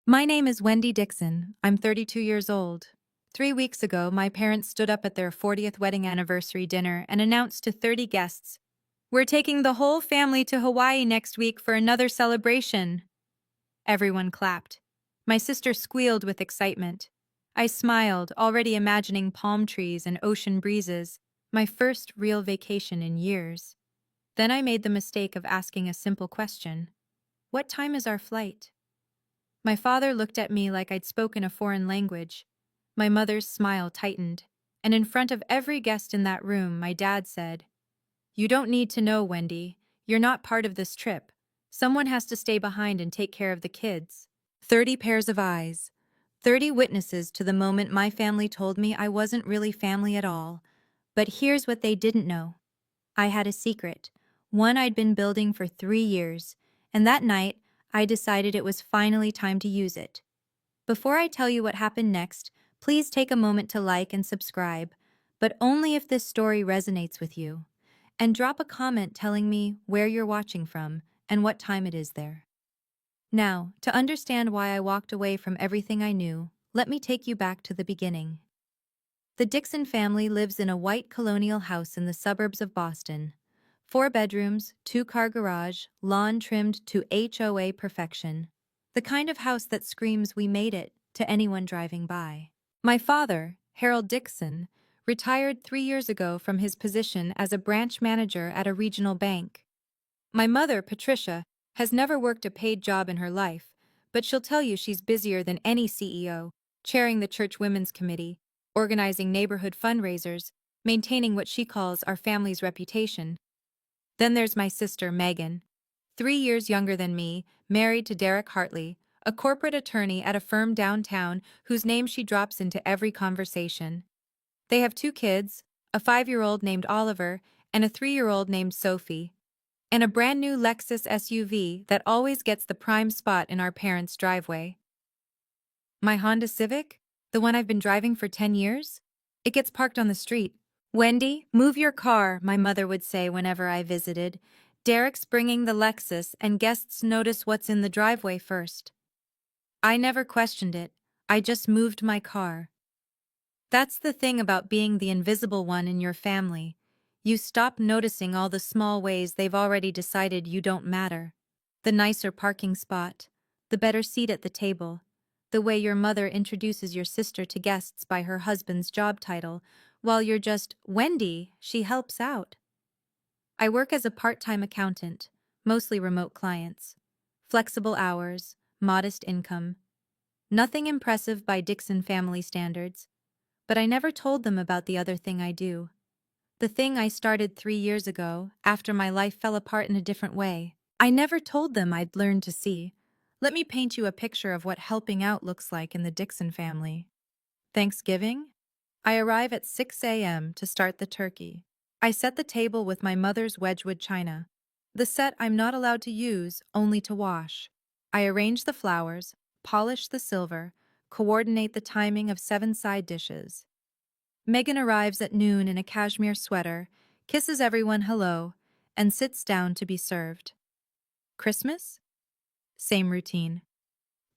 My name is Wendy Dixon. I'm 32 years old. 3 weeks ago, my parents stood up at their 40th wedding anniversary dinner and announced to 30 guests, "We're taking the whole family to Hawaii next week for another celebration." Everyone clapped. My sister squealed with excitement. I smiled, already imagining palm trees and ocean breezes, my first real vacation in years. Then I made the mistake of asking a simple question. What time is our flight? My father looked at me like I'd spoken a foreign language. My mother's smile tightened, and in front of every guest in that room, my dad said, "You don't need to know, Wendy. You're not part of this trip. Someone has to stay behind and take care of the kids." 30 pairs of eyes. 30 witnesses to the moment my family told me I wasn't really family at all. But here's what they didn't know. I had a secret, one I'd been building for 3 years, and that night, I decided it was finally time to use it. Before I tell you what happened next, please take a moment to like and subscribe, but only if this story resonates with you. And drop a comment telling me where you're watching from and what time it is there. Now, to understand why I walked away from everything I knew, let me take you back to the beginning. The Dixon family lives in a white colonial house in the suburbs of Boston. 4 bedrooms, two-car garage, lawn trimmed to HOA perfection. The kind of house that screams "we made it" to anyone driving by. My father, Harold Dixon, retired 3 years ago from his position as a branch manager at a regional bank. My mother, Patricia, has never worked a paid job in her life, but she'll tell you she's busier than any CEO, chairing the church women's committee, organizing neighborhood fundraisers, maintaining what she calls our family's reputation. Then there's my sister, Megan, 3 years younger than me, married to Derek Hartley, a corporate attorney at a firm downtown whose name she drops into every conversation. They have 2 kids, a 5-year-old named Oliver and a 3-year-old named Sophie, and a brand new Lexus SUV that always gets the prime spot in our parents' driveway. My Honda Civic, the one I've been driving for 10 years, it gets parked on the street. "Wendy, move your car," my mother would say whenever I visited. "Derek's bringing the Lexus and guests notice what's in the driveway first." I never questioned it. I just moved my car. That's the thing about being the invisible one in your family. You stop noticing all the small ways they've already decided you don't matter. The nicer parking spot, the better seat at the table, the way your mother introduces your sister to guests by her husband's job title, while you're just Wendy, she helps out. I work as a part-time accountant, mostly remote clients. Flexible hours, modest income. Nothing impressive by Dixon family standards. But I never told them about the other thing I do. The thing I started 3 years ago, after my life fell apart in a different way. I never told them I'd learned to see. Let me paint you a picture of what helping out looks like in the Dixon family. Thanksgiving? I arrive at 6 a.m. to start the turkey. I set the table with my mother's Wedgwood china, the set I'm not allowed to use, only to wash. I arrange the flowers, polish the silver, coordinate the timing of 7 side dishes. Megan arrives at noon in a cashmere sweater, kisses everyone hello, and sits down to be served. Christmas? Same routine.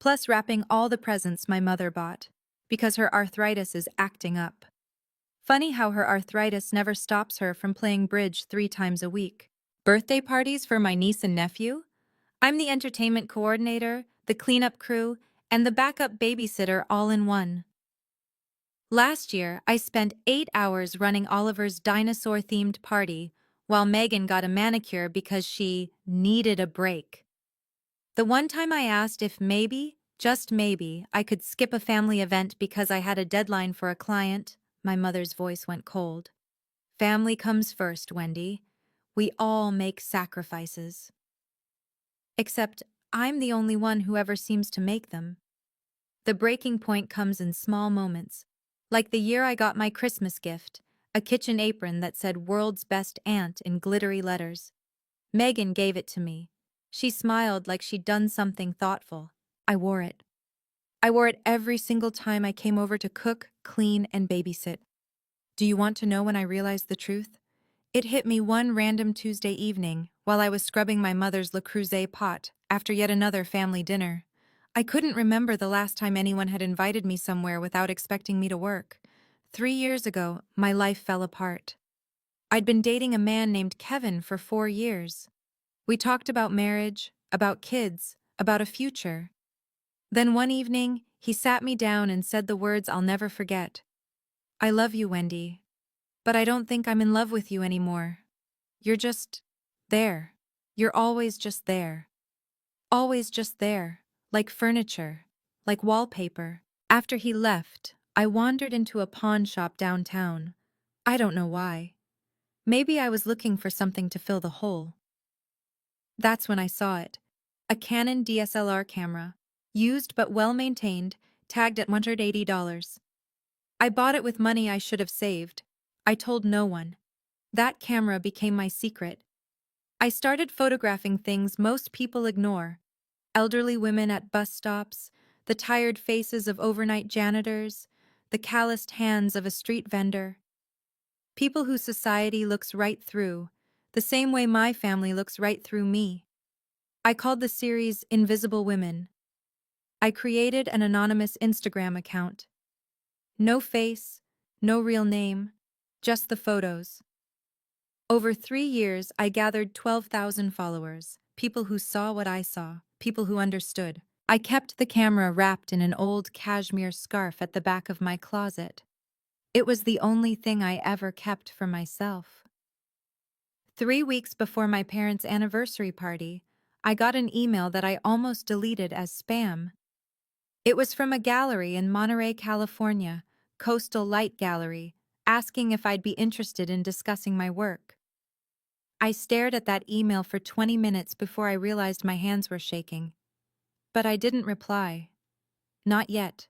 Plus wrapping all the presents my mother bought, because her arthritis is acting up. Funny how her arthritis never stops her from playing bridge 3 times a week. Birthday parties for my niece and nephew? I'm the entertainment coordinator, the cleanup crew, and the backup babysitter all in one. Last year, I spent 8 hours running Oliver's dinosaur-themed party, while Megan got a manicure because she needed a break. The one time I asked if maybe, just maybe, I could skip a family event because I had a deadline for a client, my mother's voice went cold. Family comes first, Wendy. We all make sacrifices. Except I'm the only one who ever seems to make them. The breaking point comes in small moments, like the year I got my Christmas gift, a kitchen apron that said "World's Best Aunt" in glittery letters. Megan gave it to me. She smiled like she'd done something thoughtful. I wore it. I wore it every single time I came over to cook, clean, and babysit. Do you want to know when I realized the truth? It hit me one random Tuesday evening while I was scrubbing my mother's Le Creuset pot after yet another family dinner. I couldn't remember the last time anyone had invited me somewhere without expecting me to work. 3 years ago, my life fell apart. I'd been dating a man named Kevin for 4 years. We talked about marriage, about kids, about a future. Then one evening, he sat me down and said the words I'll never forget. "I love you, Wendy, but I don't think I'm in love with you anymore. You're just there. You're always just there. Always just there, like furniture, like wallpaper." After he left, I wandered into a pawn shop downtown. I don't know why. Maybe I was looking for something to fill the hole. That's when I saw it. A Canon DSLR camera. Used but well maintained, tagged at $180. I bought it with money I should have saved. I told no one. That camera became my secret. I started photographing things most people ignore. Elderly women at bus stops, the tired faces of overnight janitors, the calloused hands of a street vendor. People who society looks right through, the same way my family looks right through me. I called the series Invisible Women. I created an anonymous Instagram account. No face, no real name, just the photos. Over 3 years, I gathered 12,000 followers, people who saw what I saw, people who understood. I kept the camera wrapped in an old cashmere scarf at the back of my closet. It was the only thing I ever kept for myself. 3 weeks before my parents' anniversary party, I got an email that I almost deleted as spam. It was from a gallery in Monterey, California, Coastal Light Gallery, asking if I'd be interested in discussing my work. I stared at that email for 20 minutes before I realized my hands were shaking. But I didn't reply. Not yet.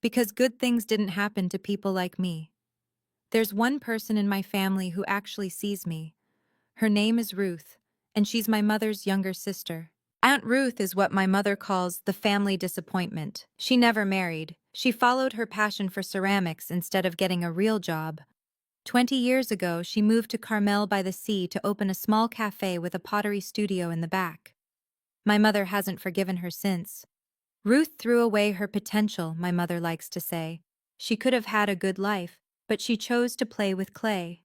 Because good things didn't happen to people like me. There's one person in my family who actually sees me. Her name is Ruth, and she's my mother's younger sister. Aunt Ruth is what my mother calls the family disappointment. She never married. She followed her passion for ceramics instead of getting a real job. 20 years ago, she moved to Carmel by the Sea to open a small cafe with a pottery studio in the back. My mother hasn't forgiven her since. Ruth threw away her potential, my mother likes to say. She could have had a good life, but she chose to play with clay.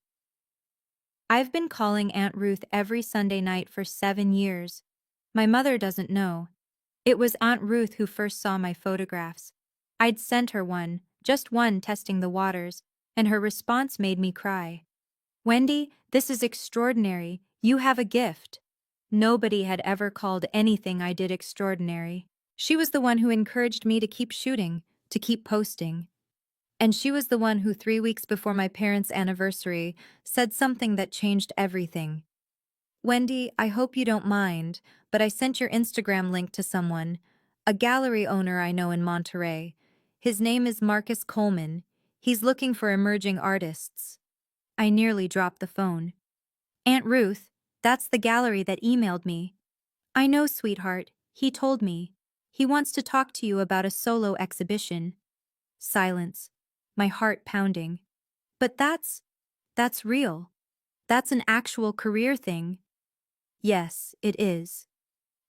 I've been calling Aunt Ruth every Sunday night for 7 years. My mother doesn't know. It was Aunt Ruth who first saw my photographs. I'd sent her one, just one testing the waters, and her response made me cry. "Wendy, this is extraordinary. You have a gift." Nobody had ever called anything I did extraordinary. She was the one who encouraged me to keep shooting, to keep posting. And she was the one who 3 weeks before my parents' anniversary said something that changed everything. "Wendy, I hope you don't mind, but I sent your Instagram link to someone, a gallery owner I know in Monterey. His name is Marcus Coleman. He's looking for emerging artists." I nearly dropped the phone. "Aunt Ruth, that's the gallery that emailed me." "I know, sweetheart. He told me. He wants to talk to you about a solo exhibition." Silence. My heart pounding. "But that's real. That's an actual career thing." "Yes, it is."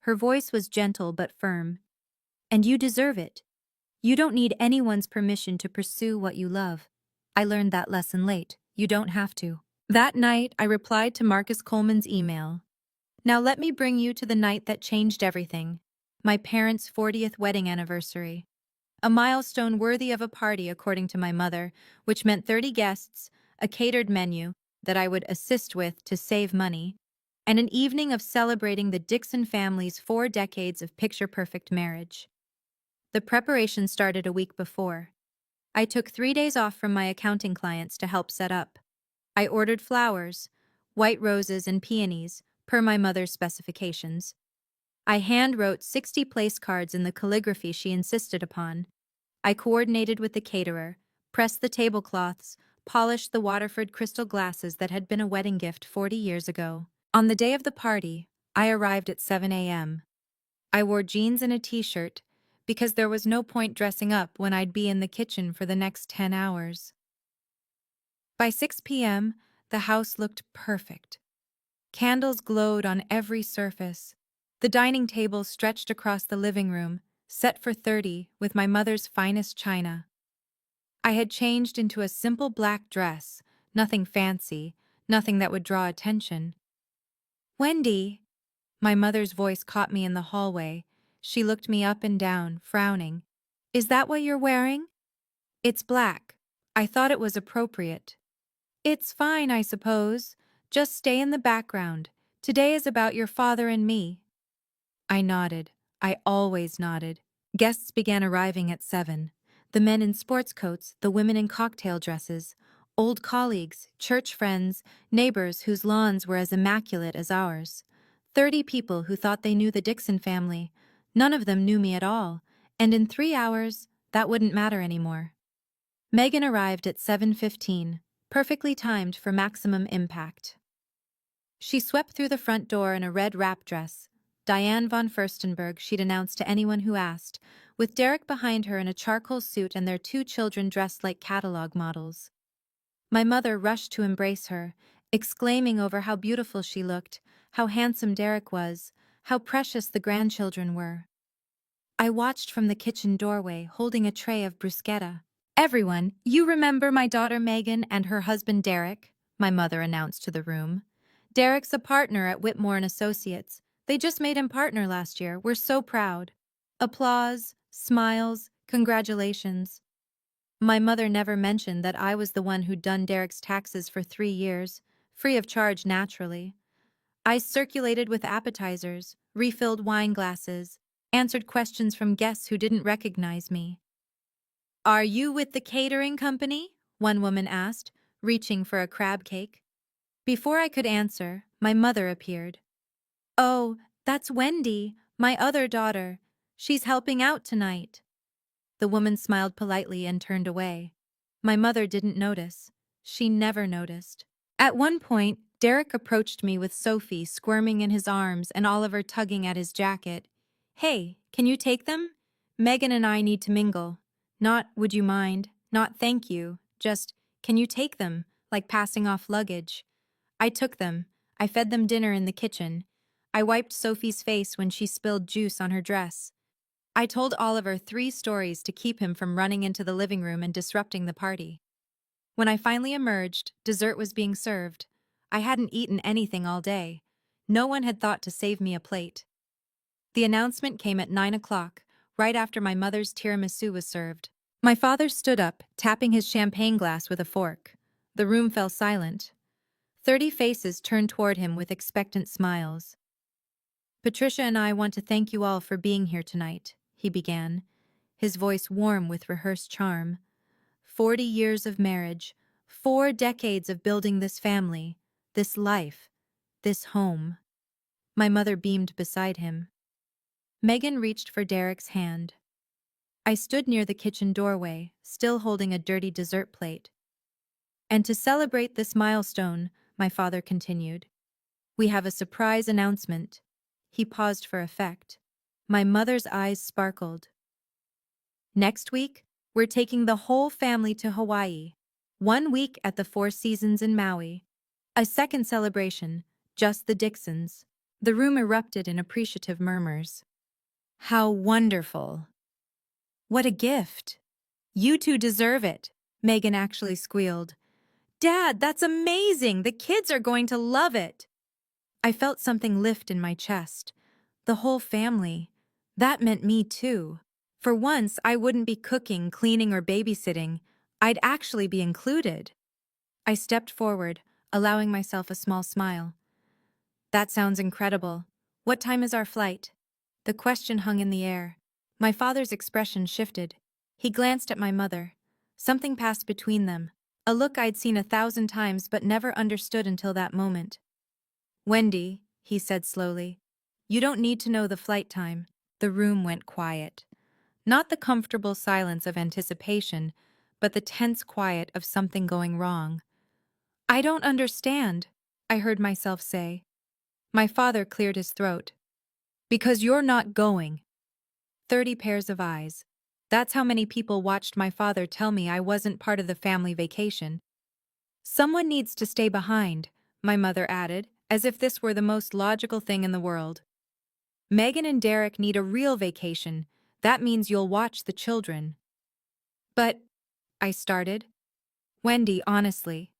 Her voice was gentle but firm. "And you deserve it. You don't need anyone's permission to pursue what you love. I learned that lesson late. You don't have to." That night, I replied to Marcus Coleman's email. Now let me bring you to the night that changed everything. My parents' 40th wedding anniversary. A milestone worthy of a party, according to my mother, which meant 30 guests, a catered menu that I would assist with to save money, and an evening of celebrating the Dixon family's 4 decades of picture-perfect marriage. The preparation started a week before. I took 3 days off from my accounting clients to help set up. I ordered flowers, white roses and peonies, per my mother's specifications. I hand-wrote 60 place cards in the calligraphy she insisted upon. I coordinated with the caterer, pressed the tablecloths, polished the Waterford crystal glasses that had been a wedding gift 40 years ago. On the day of the party, I arrived at 7 a.m. I wore jeans and a t-shirt because there was no point dressing up when I'd be in the kitchen for the next 10 hours. By 6 p.m., the house looked perfect. Candles glowed on every surface. The dining table stretched across the living room, set for 30 with my mother's finest china. I had changed into a simple black dress, nothing fancy, nothing that would draw attention. Wendy! My mother's voice caught me in the hallway. She looked me up and down, frowning. Is that what you're wearing? It's black. I thought it was appropriate. It's fine, I suppose. Just stay in the background. Today is about your father and me. I nodded. I always nodded. Guests began arriving at 7. The men in sports coats, the women in cocktail dresses, old colleagues, church friends, neighbors whose lawns were as immaculate as ours. 30 people who thought they knew the Dixon family. None of them knew me at all, and in 3 hours, that wouldn't matter anymore. Megan arrived at 7:15, perfectly timed for maximum impact. She swept through the front door in a red wrap dress. Diane von Furstenberg, she'd announced to anyone who asked, with Derek behind her in a charcoal suit and their 2 children dressed like catalog models. My mother rushed to embrace her, exclaiming over how beautiful she looked, how handsome Derek was, how precious the grandchildren were. I watched from the kitchen doorway, holding a tray of bruschetta. Everyone, you remember my daughter Megan and her husband Derek? My mother announced to the room. Derek's a partner at Whitmore and Associates. They just made him partner last year. We're so proud. Applause, smiles, congratulations. My mother never mentioned that I was the one who'd done Derek's taxes for 3 years, free of charge naturally. I circulated with appetizers, refilled wine glasses, answered questions from guests who didn't recognize me. Are you with the catering company? One woman asked, reaching for a crab cake. Before I could answer, my mother appeared. Oh, that's Wendy, my other daughter. She's helping out tonight. The woman smiled politely and turned away. My mother didn't notice. She never noticed. At one point, Derek approached me with Sophie squirming in his arms and Oliver tugging at his jacket. Hey, can you take them? Megan and I need to mingle. Not, would you mind? Not, thank you. Just, can you take them? Like passing off luggage. I took them. I fed them dinner in the kitchen. I wiped Sophie's face when she spilled juice on her dress. I told Oliver 3 stories to keep him from running into the living room and disrupting the party. When I finally emerged, dessert was being served. I hadn't eaten anything all day. No one had thought to save me a plate. The announcement came at 9 o'clock, right after my mother's tiramisu was served. My father stood up, tapping his champagne glass with a fork. The room fell silent. 30 faces turned toward him with expectant smiles. Patricia and I want to thank you all for being here tonight, he began, his voice warm with rehearsed charm. 40 years of marriage, 4 decades of building this family, this life, this home. My mother beamed beside him. Megan reached for Derek's hand. I stood near the kitchen doorway, still holding a dirty dessert plate. And to celebrate this milestone, my father continued, we have a surprise announcement. He paused for effect. My mother's eyes sparkled. Next week, we're taking the whole family to Hawaii. 1 week at the Four Seasons in Maui. A second celebration, just the Dixons. The room erupted in appreciative murmurs. How wonderful. What a gift. You two deserve it, Megan actually squealed. Dad, that's amazing! The kids are going to love it! I felt something lift in my chest. The whole family. That meant me too. For once, I wouldn't be cooking, cleaning, or babysitting. I'd actually be included. I stepped forward, allowing myself a small smile. That sounds incredible. What time is our flight? The question hung in the air. My father's expression shifted. He glanced at my mother. Something passed between them. A look I'd seen 1,000 times but never understood until that moment. Wendy, he said slowly, you don't need to know the flight time. The room went quiet. Not the comfortable silence of anticipation, but the tense quiet of something going wrong. I don't understand, I heard myself say. My father cleared his throat. Because you're not going. 30 pairs of eyes. That's how many people watched my father tell me I wasn't part of the family vacation. Someone needs to stay behind, my mother added, as if this were the most logical thing in the world. Megan and Derek need a real vacation. That means you'll watch the children. But, I started. Wendy, honestly.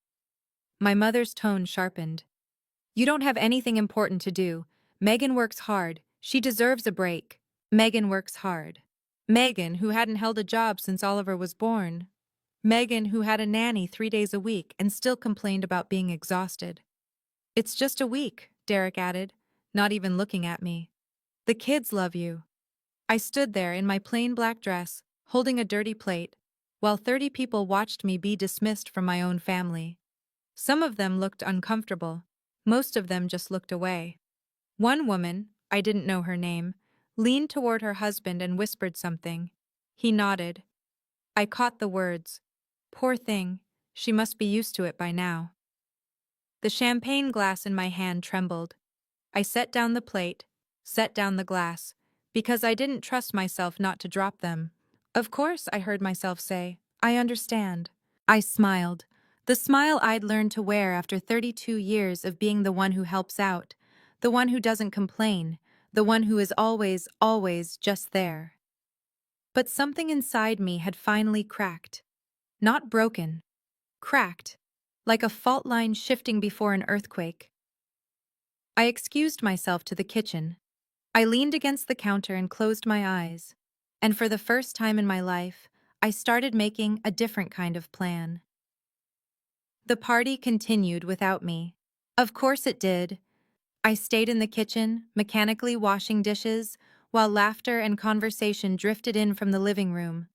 My mother's tone sharpened. You don't have anything important to do. Megan works hard. She deserves a break. Megan works hard. Megan, who hadn't held a job since Oliver was born. Megan, who had a nanny 3 days a week and still complained about being exhausted. It's just a week, Derek added, not even looking at me. The kids love you. I stood there in my plain black dress, holding a dirty plate, while 30 people watched me be dismissed from my own family. Some of them looked uncomfortable. Most of them just looked away. One woman, I didn't know her name, leaned toward her husband and whispered something. He nodded. I caught the words. Poor thing, she must be used to it by now. The champagne glass in my hand trembled. I set down the plate, set down the glass, because I didn't trust myself not to drop them. Of course, I heard myself say, I understand. I smiled. The smile I'd learned to wear after 32 years of being the one who helps out, the one who doesn't complain, the one who is always, always just there. But something inside me had finally cracked. Not broken. Cracked. Like a fault line shifting before an earthquake. I excused myself to the kitchen. I leaned against the counter and closed my eyes. And for the first time in my life, I started making a different kind of plan. The party continued without me. Of course it did. I stayed in the kitchen, mechanically washing dishes, while laughter and conversation drifted in from the living room.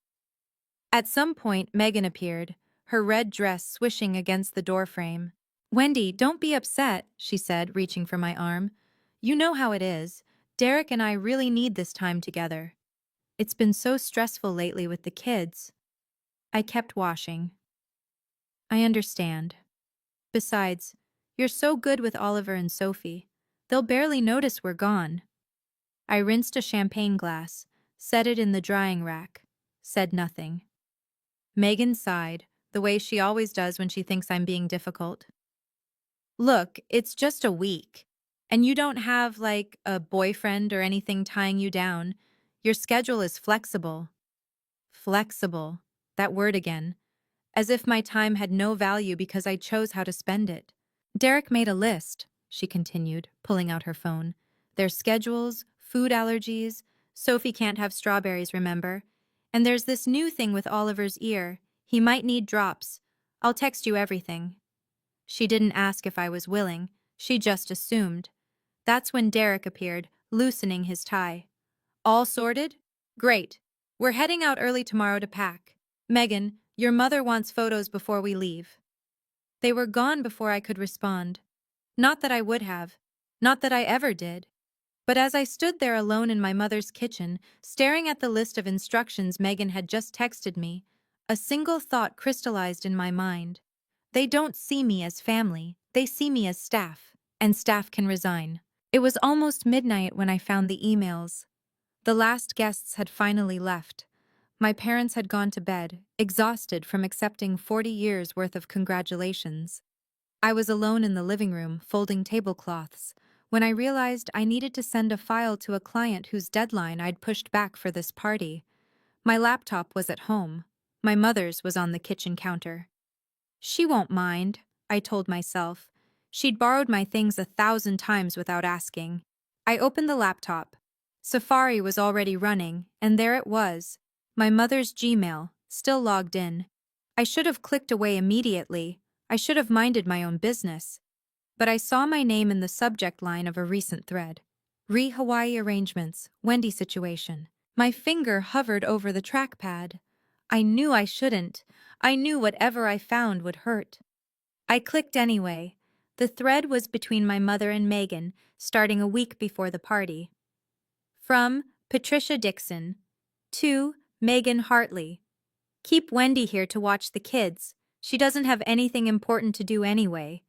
At some point, Megan appeared, her red dress swishing against the doorframe. Wendy, don't be upset, she said, reaching for my arm. You know how it is. Derek and I really need this time together. It's been so stressful lately with the kids. I kept washing. I understand. Besides, you're so good with Oliver and Sophie. They'll barely notice we're gone. I rinsed a champagne glass, set it in the drying rack, said nothing. Megan sighed, the way she always does when she thinks I'm being difficult. Look, it's just a week. And you don't have, like, a boyfriend or anything tying you down. Your schedule is flexible. Flexible. That word again. As if my time had no value because I chose how to spend it. Derek made a list, she continued, pulling out her phone. Their schedules, food allergies. Sophie can't have strawberries, remember? And there's this new thing with Oliver's ear. He might need drops. I'll text you everything. She didn't ask if I was willing. She just assumed. That's when Derek appeared, loosening his tie. All sorted? Great. We're heading out early tomorrow to pack. Megan, your mother wants photos before we leave. They were gone before I could respond. Not that I would have. Not that I ever did. But as I stood there alone in my mother's kitchen, staring at the list of instructions Megan had just texted me, a single thought crystallized in my mind. They don't see me as family, they see me as staff, and staff can resign. It was almost midnight when I found the emails. The last guests had finally left. My parents had gone to bed, exhausted from accepting 40 years' worth of congratulations. I was alone in the living room, folding tablecloths, when I realized I needed to send a file to a client whose deadline I'd pushed back for this party. My laptop was at home. My mother's was on the kitchen counter. She won't mind, I told myself. She'd borrowed my things 1,000 times without asking. I opened the laptop. Safari was already running, and there it was. My mother's Gmail, still logged in. I should have clicked away immediately. I should have minded my own business. But I saw my name in the subject line of a recent thread. Hawaii arrangements, Wendy situation. My finger hovered over the trackpad. I knew I shouldn't. I knew whatever I found would hurt. I clicked anyway. The thread was between my mother and Megan, starting a week before the party. From Patricia Dixon. To Megan Hartley. Keep Wendy here to watch the kids. She doesn't have anything important to do anyway.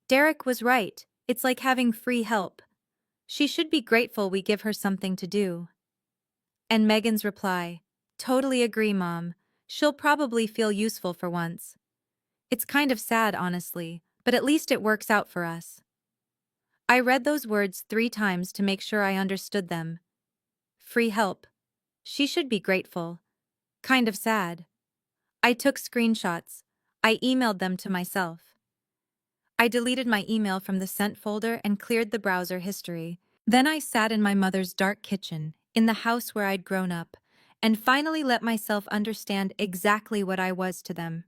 Derek was right. It's like having free help. She should be grateful we give her something to do. And Megan's reply. Totally agree, Mom. She'll probably feel useful for once. It's kind of sad, honestly, but at least it works out for us. I read those words 3 times to make sure I understood them. Free help. She should be grateful. Kind of sad. I took screenshots. I emailed them to myself. I deleted my email from the sent folder and cleared the browser history. Then I sat in my mother's dark kitchen, in the house where I'd grown up, and finally let myself understand exactly what I was to them.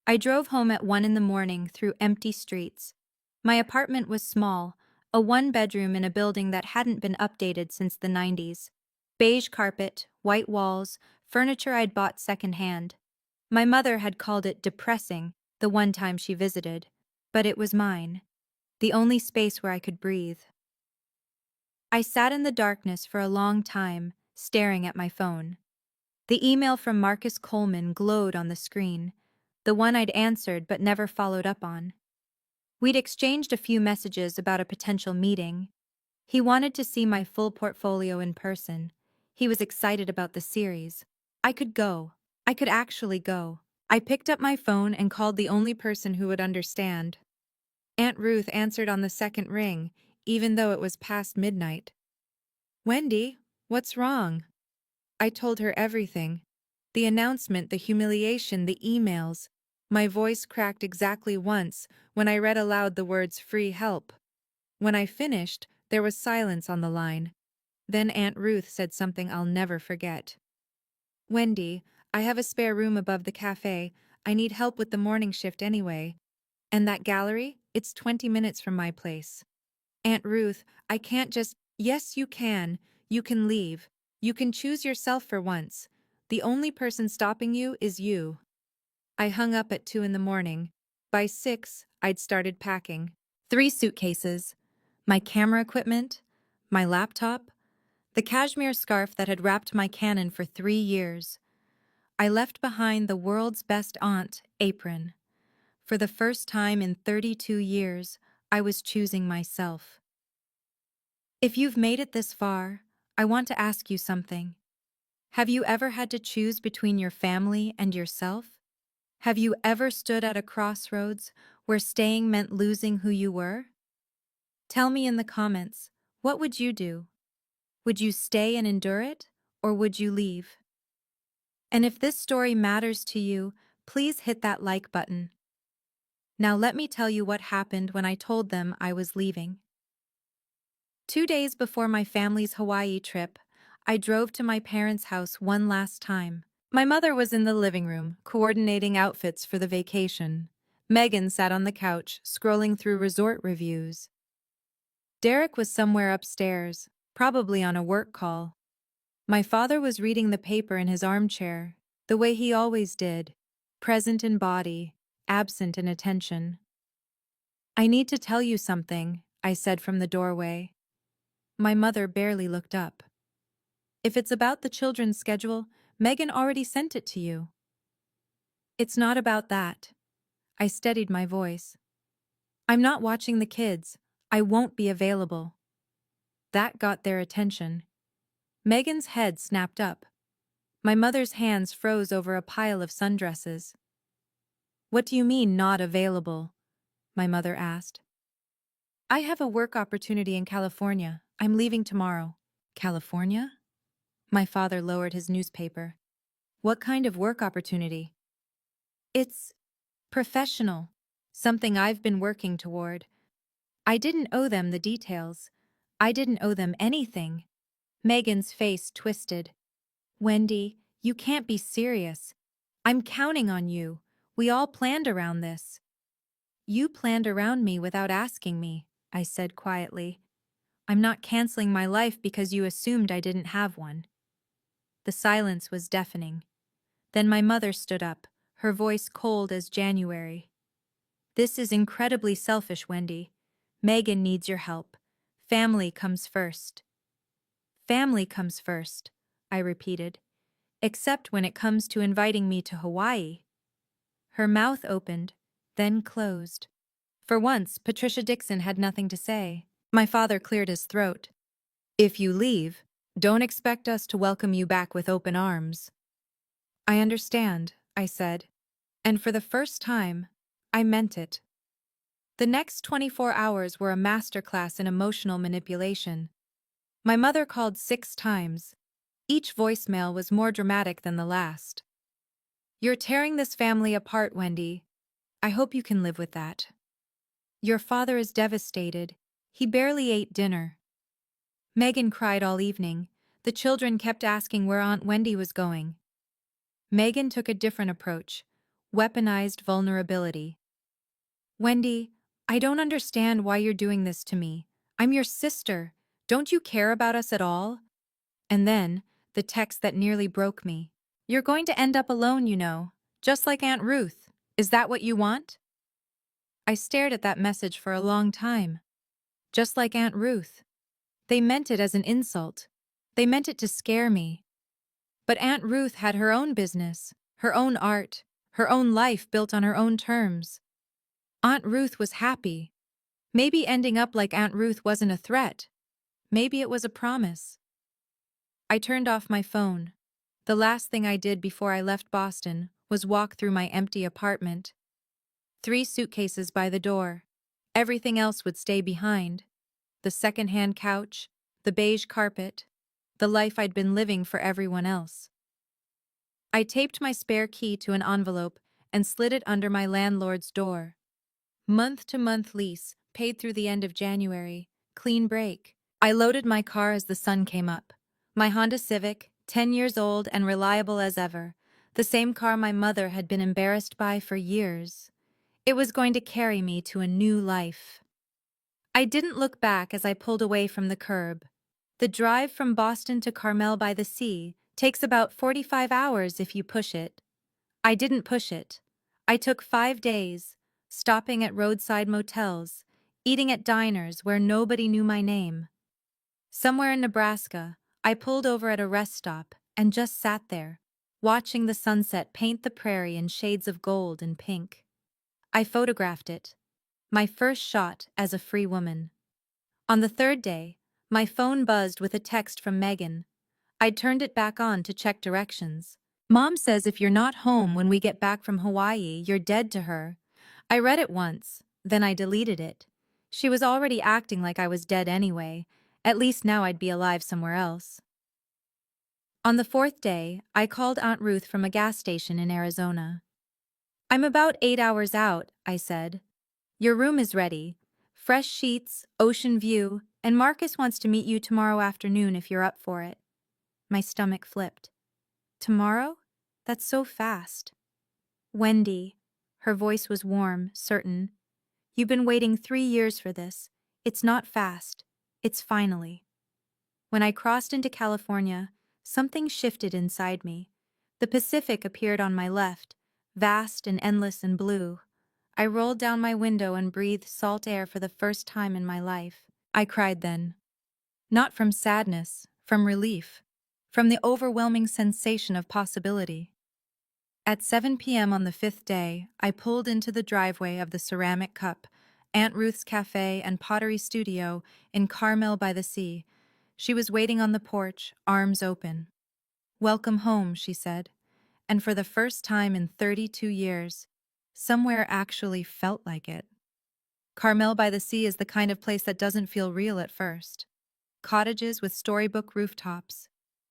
I drove home at 1 in the morning through empty streets. My apartment was small, a one-bedroom in a building that hadn't been updated since the 90s. Beige carpet, white walls, furniture I'd bought secondhand. My mother had called it depressing the one time she visited, but it was mine, the only space where I could breathe. I sat in the darkness for a long time, staring at my phone. The email from Marcus Coleman glowed on the screen, the one I'd answered but never followed up on. We'd exchanged a few messages about a potential meeting. He wanted to see my full portfolio in person. He was excited about the series. I could go. I could actually go. I picked up my phone and called the only person who would understand. Aunt Ruth answered on the second ring, even though it was past midnight. "Wendy, what's wrong?" I told her everything. The announcement, the humiliation, the emails. My voice cracked exactly once when I read aloud the words "free help." When I finished, there was silence on the line. Then Aunt Ruth said something I'll never forget. "Wendy, I have a spare room above the cafe. I need help with the morning shift anyway. And that gallery? It's 20 minutes from my place." "Aunt Ruth, I can't just—" "Yes, you can. You can leave. You can choose yourself for once. The only person stopping you is you." I hung up at 2 in the morning. By 6, I'd started packing. 3 suitcases. My camera equipment, my laptop, the cashmere scarf that had wrapped my Canon for 3 years. I left behind the world's best aunt apron. For the first time in 32 years, I was choosing myself. If you've made it this far, I want to ask you something. Have you ever had to choose between your family and yourself? Have you ever stood at a crossroads where staying meant losing who you were? Tell me in the comments, what would you do? Would you stay and endure it, or would you leave? And if this story matters to you, please hit that like button. Now let me tell you what happened when I told them I was leaving. 2 days before my family's Hawaii trip, I drove to my parents' house one last time. My mother was in the living room, coordinating outfits for the vacation. Megan sat on the couch, scrolling through resort reviews. Derek was somewhere upstairs, probably on a work call. My father was reading the paper in his armchair, the way he always did, present in body, absent in attention. "I need to tell you something," I said from the doorway. My mother barely looked up. "If it's about the children's schedule, Megan already sent it to you." "It's not about that." I steadied my voice. "I'm not watching the kids. I won't be available." That got their attention. Megan's head snapped up. My mother's hands froze over a pile of sundresses. "What do you mean, not available?" my mother asked. "I have a work opportunity in California. I'm leaving tomorrow." "California?" My father lowered his newspaper. "What kind of work opportunity?" "It's professional. Something I've been working toward." I didn't owe them the details. I didn't owe them anything. Megan's face twisted. "Wendy, you can't be serious. I'm counting on you. We all planned around this." "You planned around me without asking me," I said quietly. "I'm not canceling my life because you assumed I didn't have one." The silence was deafening. Then my mother stood up, her voice cold as January. "This is incredibly selfish, Wendy. Megan needs your help. Family comes first." "Family comes first," I repeated. "Except when it comes to inviting me to Hawaii." Her mouth opened, then closed. For once, Patricia Dixon had nothing to say. My father cleared his throat. "If you leave, don't expect us to welcome you back with open arms." "I understand," I said. And for the first time, I meant it. The next 24 hours were a masterclass in emotional manipulation. My mother called 6 times. Each voicemail was more dramatic than the last. "You're tearing this family apart, Wendy. I hope you can live with that. Your father is devastated. He barely ate dinner. Megan cried all evening. The children kept asking where Aunt Wendy was going." Megan took a different approach, weaponized vulnerability. "Wendy, I don't understand why you're doing this to me. I'm your sister. Don't you care about us at all?" And then, the text that nearly broke me. "You're going to end up alone, you know, just like Aunt Ruth. Is that what you want?" I stared at that message for a long time. Just like Aunt Ruth. They meant it as an insult. They meant it to scare me. But Aunt Ruth had her own business, her own art, her own life built on her own terms. Aunt Ruth was happy. Maybe ending up like Aunt Ruth wasn't a threat. Maybe it was a promise. I turned off my phone. The last thing I did before I left Boston was walk through my empty apartment. 3 suitcases by the door. Everything else would stay behind. The second-hand couch, the beige carpet, the life I'd been living for everyone else. I taped my spare key to an envelope and slid it under my landlord's door. Month-to-month lease, paid through the end of January. Clean break. I loaded my car as the sun came up. My Honda Civic, 10 years old and reliable as ever. The same car my mother had been embarrassed by for years. It was going to carry me to a new life. I didn't look back as I pulled away from the curb. The drive from Boston to Carmel by the Sea takes about 45 hours if you push it. I didn't push it. I took 5 days, stopping at roadside motels, eating at diners where nobody knew my name. Somewhere in Nebraska, I pulled over at a rest stop and just sat there, watching the sunset paint the prairie in shades of gold and pink. I photographed it, my first shot as a free woman. On the 3rd day, my phone buzzed with a text from Megan. I turned it back on to check directions. "Mom says if you're not home when we get back from Hawaii, you're dead to her." I read it once, then I deleted it. She was already acting like I was dead anyway. At least now I'd be alive somewhere else. On the 4th day, I called Aunt Ruth from a gas station in Arizona. "I'm about 8 hours out," I said. "Your room is ready. Fresh sheets, ocean view, and Marcus wants to meet you tomorrow afternoon if you're up for it." My stomach flipped. "Tomorrow? That's so fast." "Wendy." Her voice was warm, certain. "You've been waiting 3 years for this. It's not fast. It's finally." When I crossed into California, something shifted inside me. The Pacific appeared on my left, vast and endless and blue. I rolled down my window and breathed salt air for the first time in my life. I cried then. Not from sadness, from relief, from the overwhelming sensation of possibility. At 7 p.m. on the 5th day, I pulled into the driveway of the Ceramic Cup, Aunt Ruth's Cafe and Pottery Studio in Carmel by the Sea. She was waiting on the porch, arms open. "Welcome home," she said, and for the first time in 32 years, somewhere actually felt like it. Carmel by the Sea is the kind of place that doesn't feel real at first. Cottages with storybook rooftops,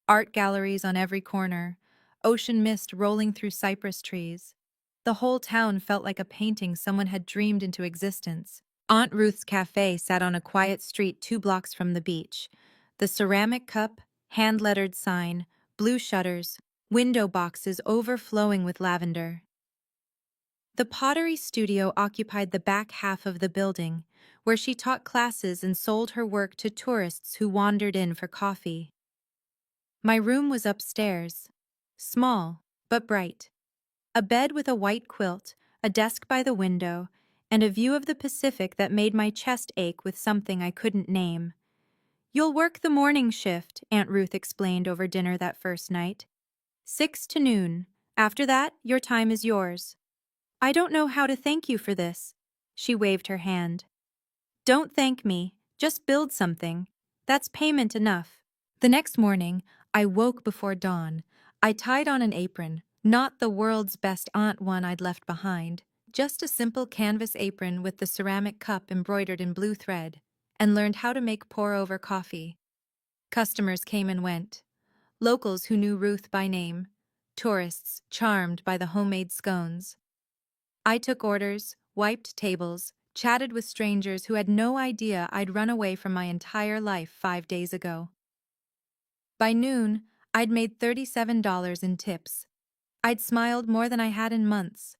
art galleries on every corner, ocean mist rolling through cypress trees. The whole town felt like a painting someone had dreamed into existence. Aunt Ruth's Cafe sat on a quiet street 2 blocks from the beach. The Ceramic Cup, hand-lettered sign, blue shutters, window boxes overflowing with lavender. The pottery studio occupied the back half of the building, where she taught classes and sold her work to tourists who wandered in for coffee. My room was upstairs, small but bright. A bed with a white quilt, a desk by the window, and a view of the Pacific that made my chest ache with something I couldn't name. "You'll work the morning shift," Aunt Ruth explained over dinner that first night. 6 to noon. After that, your time is yours. "I don't know how to thank you for this." She waved her hand. "Don't thank me. Just build something. That's payment enough." The next morning, I woke before dawn. I tied on an apron, not the world's best aunt one I'd left behind, just a simple canvas apron with the Ceramic Cup embroidered in blue thread, and learned how to make pour-over coffee. Customers came and went. locals who knew Ruth by name, tourists charmed by the homemade scones. I took orders, wiped tables, chatted with strangers who had no idea I'd run away from my entire life 5 days ago. By noon, I'd made $37 in tips. I'd smiled more than I had in months.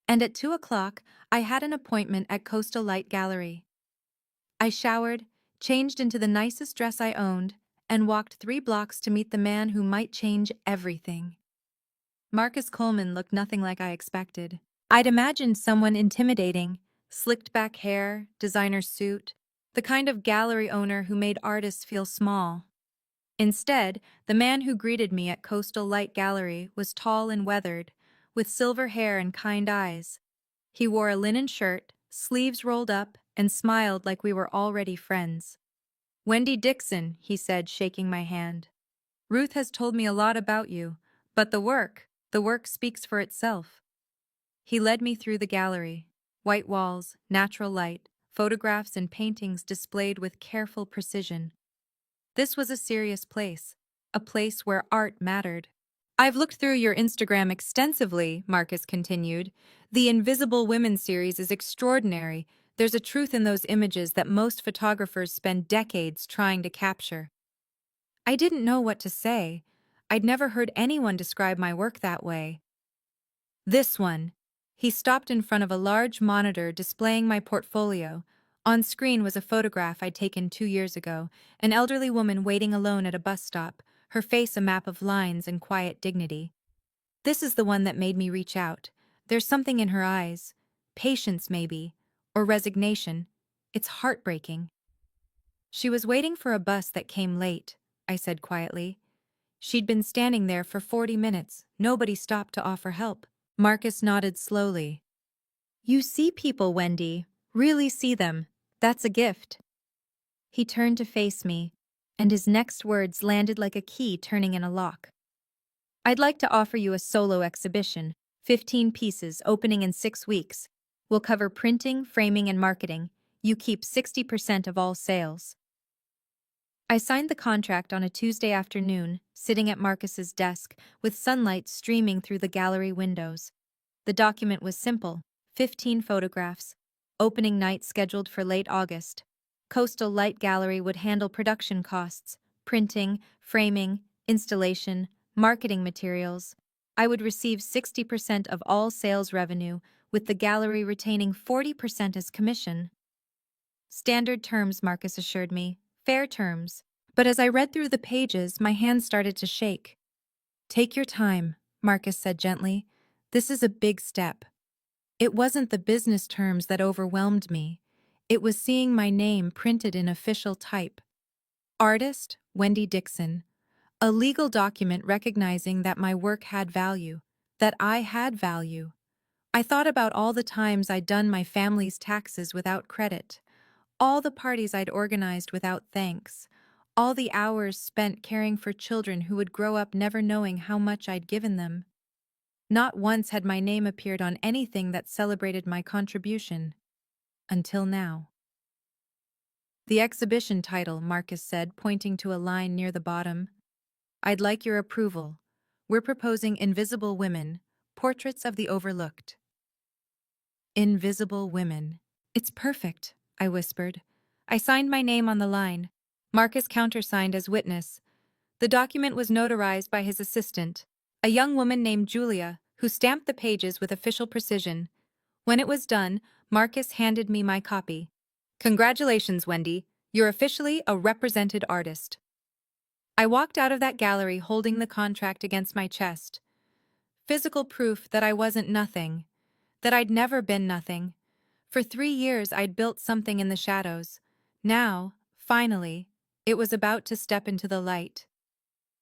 And at 2 o'clock, I had an appointment at Coastal Light Gallery. I showered, changed into the nicest dress I owned, and walked 3 blocks to meet the man who might change everything. Marcus Coleman looked nothing like I expected. I'd imagined someone intimidating, slicked back hair, designer suit, the kind of gallery owner who made artists feel small. Instead, the man who greeted me at Coastal Light Gallery was tall and weathered, with silver hair and kind eyes. He wore a linen shirt, sleeves rolled up, and smiled like we were already friends. "Wendy Dixon," he said, shaking my hand. "Ruth has told me a lot about you, but the work speaks for itself." He led me through the gallery. White walls, natural light, photographs and paintings displayed with careful precision. This was a serious place, a place where art mattered. "I've looked through your Instagram extensively," Marcus continued. "The Invisible Women series is extraordinary. There's a truth in those images that most photographers spend decades trying to capture." I didn't know what to say. I'd never heard anyone describe my work that way. "This one." He stopped in front of a large monitor displaying my portfolio. On screen was a photograph I'd taken 2 years ago, an elderly woman waiting alone at a bus stop, her face a map of lines and quiet dignity. "This is the one that made me reach out. There's something in her eyes. Patience, maybe. Or resignation. It's heartbreaking." "She was waiting for a bus that came late," I said quietly. "She'd been standing there for 40 minutes. Nobody stopped to offer help." Marcus nodded slowly. "You see people, Wendy. Really see them. That's a gift." He turned to face me, and his next words landed like a key turning in a lock. "I'd like to offer you a solo exhibition, 15 pieces, opening in 6 weeks. We'll cover printing, framing, and marketing. You keep 60% of all sales." I signed the contract on a Tuesday afternoon, sitting at Marcus's desk, with sunlight streaming through the gallery windows. The document was simple: 15 photographs. Opening night scheduled for late August. Coastal Light Gallery would handle production costs, printing, framing, installation, marketing materials. I would receive 60% of all sales revenue, with the gallery retaining 40% as commission. "Standard terms," Marcus assured me. "Fair terms." But as I read through the pages, my hands started to shake. "Take your time," Marcus said gently. "This is a big step." It wasn't the business terms that overwhelmed me. It was seeing my name printed in official type. Artist, Wendy Dixon. A legal document recognizing that my work had value, that I had value. I thought about all the times I'd done my family's taxes without credit, all the parties I'd organized without thanks, all the hours spent caring for children who would grow up never knowing how much I'd given them. Not once had my name appeared on anything that celebrated my contribution. Until now. "The exhibition title," Marcus said, pointing to a line near the bottom. "I'd like your approval. We're proposing Invisible Women, Portraits of the Overlooked." Invisible Women. "It's perfect," I whispered. I signed my name on the line. Marcus countersigned as witness. The document was notarized by his assistant, a young woman named Julia, who stamped the pages with official precision. When it was done, Marcus handed me my copy. "Congratulations, Wendy. You're officially a represented artist." I walked out of that gallery holding the contract against my chest. Physical proof that I wasn't nothing, that I'd never been nothing. For 3 years I'd built something in the shadows. Now, finally, it was about to step into the light.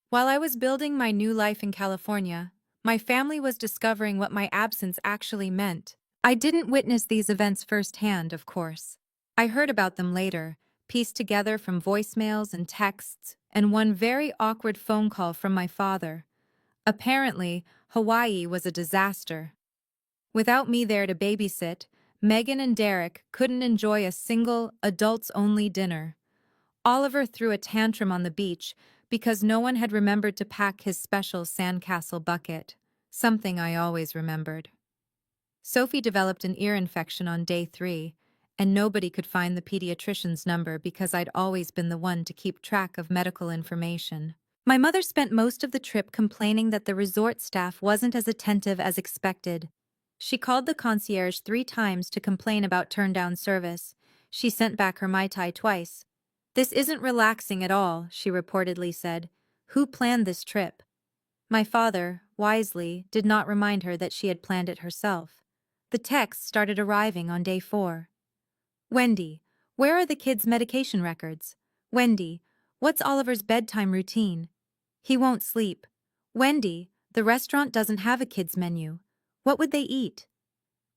While I was building my new life in California, my family was discovering what my absence actually meant. I didn't witness these events firsthand, of course. I heard about them later, pieced together from voicemails and texts, and one very awkward phone call from my father. Apparently, Hawaii was a disaster. Without me there to babysit, Megan and Derek couldn't enjoy a single, adults-only dinner. Oliver threw a tantrum on the beach, because no one had remembered to pack his special sandcastle bucket, something I always remembered. Sophie developed an ear infection on day 3, and nobody could find the pediatrician's number because I'd always been the one to keep track of medical information. My mother spent most of the trip complaining that the resort staff wasn't as attentive as expected. She called the concierge 3 times to complain about turned-down service. She sent back her Mai Tai twice. "This isn't relaxing at all," she reportedly said. "Who planned this trip?" My father, wisely, did not remind her that she had planned it herself. The texts started arriving on day 4. "Wendy, where are the kids' medication records? Wendy, what's Oliver's bedtime routine? He won't sleep. Wendy, the restaurant doesn't have a kids' menu. What would they eat?"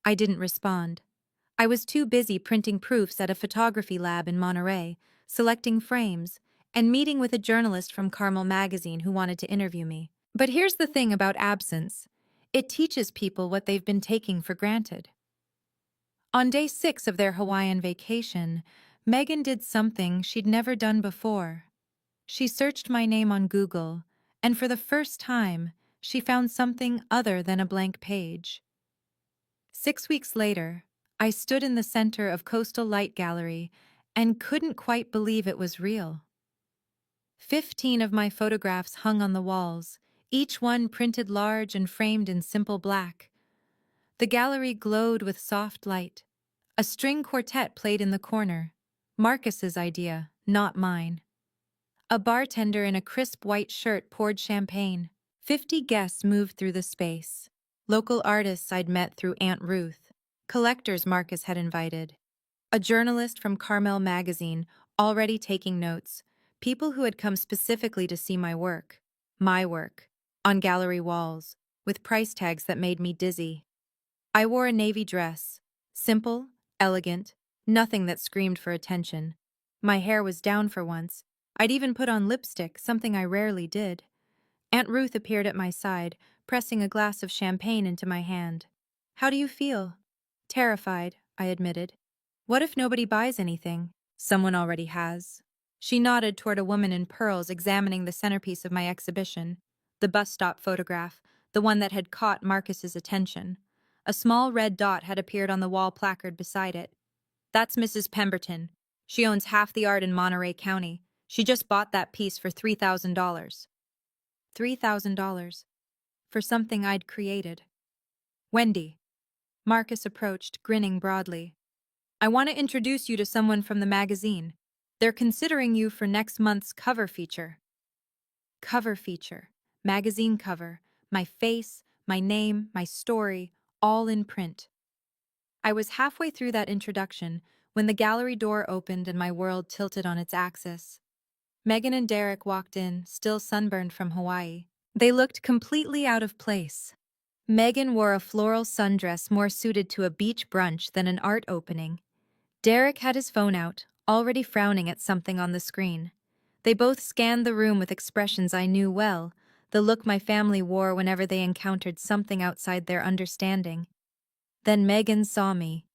I didn't respond. I was too busy printing proofs at a photography lab in Monterey, selecting frames, and meeting with a journalist from Carmel magazine who wanted to interview me. But here's the thing about absence. It teaches people what they've been taking for granted. On day 6 of their Hawaiian vacation, Megan did something she'd never done before. She searched my name on Google, and for the first time, she found something other than a blank page. 6 weeks later, I stood in the center of Coastal Light Gallery and couldn't quite believe it was real. 15 of my photographs hung on the walls, each one printed large and framed in simple black. The gallery glowed with soft light. A string quartet played in the corner. Marcus's idea, not mine. A bartender in a crisp white shirt poured champagne. 50 guests moved through the space. Local artists I'd met through Aunt Ruth. Collectors Marcus had invited. A journalist from Carmel magazine, already taking notes. People who had come specifically to see my work, on gallery walls, with price tags that made me dizzy. I wore a navy dress. Simple, elegant, nothing that screamed for attention. My hair was down for once. I'd even put on lipstick, something I rarely did. Aunt Ruth appeared at my side, pressing a glass of champagne into my hand. "How do you feel?" "Terrified," I admitted. "What if nobody buys anything?" "Someone already has." She nodded toward a woman in pearls examining the centerpiece of my exhibition, the bus stop photograph, the one that had caught Marcus's attention. A small red dot had appeared on the wall placard beside it. "That's Mrs. Pemberton. She owns half the art in Monterey County. She just bought that piece for $3,000. $3,000. For something I'd created. "Wendy." Marcus approached, grinning broadly. "I want to introduce you to someone from the magazine. They're considering you for next month's cover feature." Cover feature. Magazine cover. My face, my name, my story, all in print. I was halfway through that introduction when the gallery door opened and my world tilted on its axis. Megan and Derek walked in, still sunburned from Hawaii. They looked completely out of place. Megan wore a floral sundress more suited to a beach brunch than an art opening. Derek had his phone out, already frowning at something on the screen. They both scanned the room with expressions I knew well, the look my family wore whenever they encountered something outside their understanding. Then Megan saw me.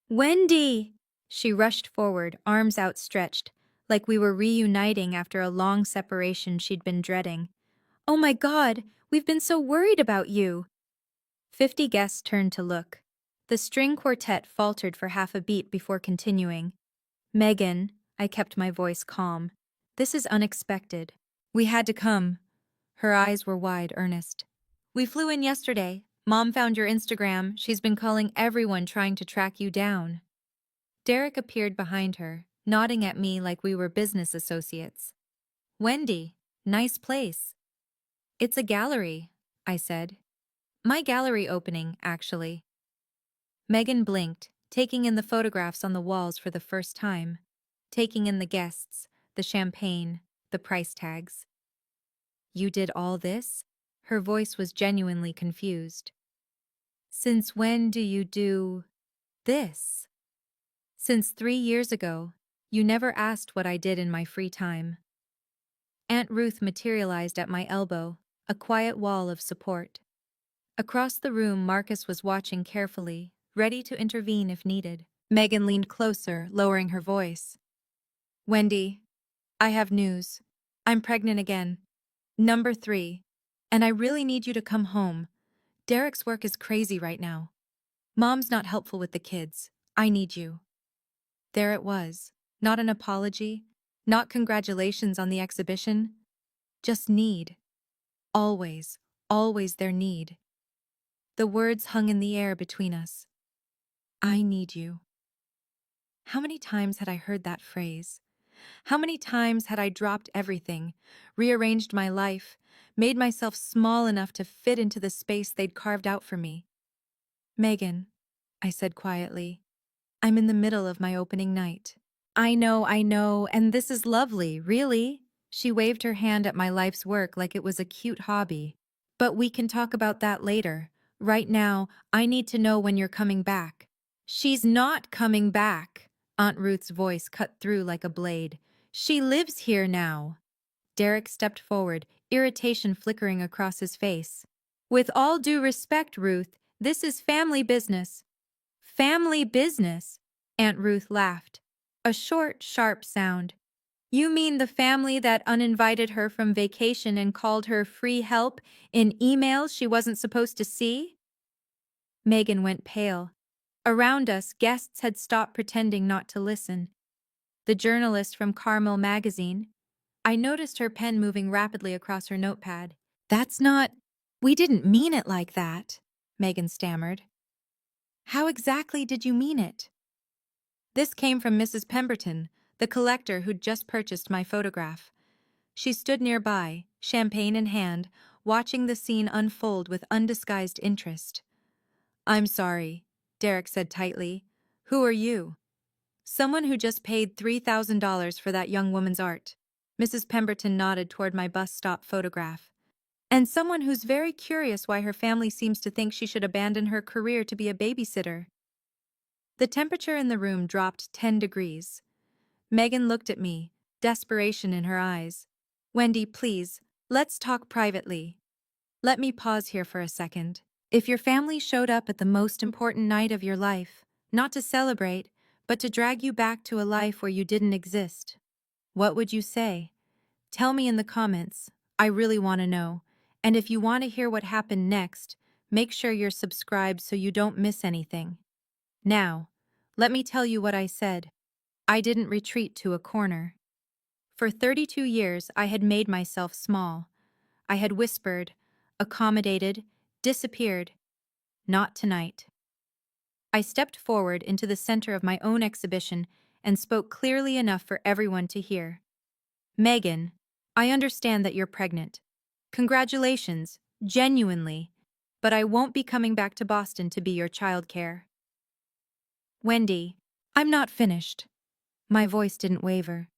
"Wendy!" She rushed forward, arms outstretched, like we were reuniting after a long separation she'd been dreading. "Oh my God, we've been so worried about you!" 50 guests turned to look. The string quartet faltered for half a beat before continuing. "Megan," I kept my voice calm. "This is unexpected. We had to come." Her eyes were wide, earnest. "We flew in yesterday. Mom found your Instagram. She's been calling everyone trying to track you down." Derek appeared behind her, nodding at me like we were business associates. "Wendy, nice place." "It's a gallery," I said. "My gallery opening, actually." Megan blinked, taking in the photographs on the walls for the first time, taking in the guests, the champagne, the price tags. "You did all this?" Her voice was genuinely confused. "Since when do you do this?" "Since 3 years ago. You never asked what I did in my free time." Aunt Ruth materialized at my elbow, a quiet wall of support. Across the room, Marcus was watching carefully, ready to intervene if needed. Megan leaned closer, lowering her voice. "Wendy, I have news." I'm pregnant again. Number 3. And I really need you to come home. Derek's work is crazy right now. Mom's not helpful with the kids. I need you. There it was. Not an apology, not congratulations on the exhibition, just need. Always, always their need. The words hung in the air between us. I need you. How many times had I heard that phrase? How many times had I dropped everything, rearranged my life, made myself small enough to fit into the space they'd carved out for me? Megan, I said quietly, I'm in the middle of my opening night. I know, and this is lovely, really. She waved her hand at my life's work like it was a cute hobby. But we can talk about that later. Right now, I need to know when you're coming back. She's not coming back. Aunt Ruth's voice cut through like a blade. She lives here now. Derek stepped forward, irritation flickering across his face. With all due respect, Ruth, this is family business. Family business? Aunt Ruth laughed. A short, sharp sound. You mean the family that uninvited her from vacation and called her free help in emails she wasn't supposed to see? Megan went pale. Around us, guests had stopped pretending not to listen. The journalist from Carmel magazine. I noticed her pen moving rapidly across her notepad. That's not... We didn't mean it like that, Megan stammered. How exactly did you mean it? This came from Mrs. Pemberton, the collector who'd just purchased my photograph. She stood nearby, champagne in hand, watching the scene unfold with undisguised interest. I'm sorry, Derek said tightly. Who are you? Someone who just paid $3,000 for that young woman's art. Mrs. Pemberton nodded toward my bus stop photograph. And someone who's very curious why her family seems to think she should abandon her career to be a babysitter. The temperature in the room dropped 10 degrees. Megan looked at me, desperation in her eyes. Wendy, please, let's talk privately. Let me pause here for a second. If your family showed up at the most important night of your life, not to celebrate, but to drag you back to a life where you didn't exist, what would you say? Tell me in the comments. I really want to know. And if you want to hear what happened next, make sure you're subscribed so you don't miss anything. Now, let me tell you what I said. I didn't retreat to a corner. For 32 years, I had made myself small. I had whispered, accommodated, disappeared. Not tonight. I stepped forward into the center of my own exhibition and spoke clearly enough for everyone to hear. Megan, I understand that you're pregnant. Congratulations, genuinely. But I won't be coming back to Boston to be your childcare. Wendy, I'm not finished. My voice didn't waver.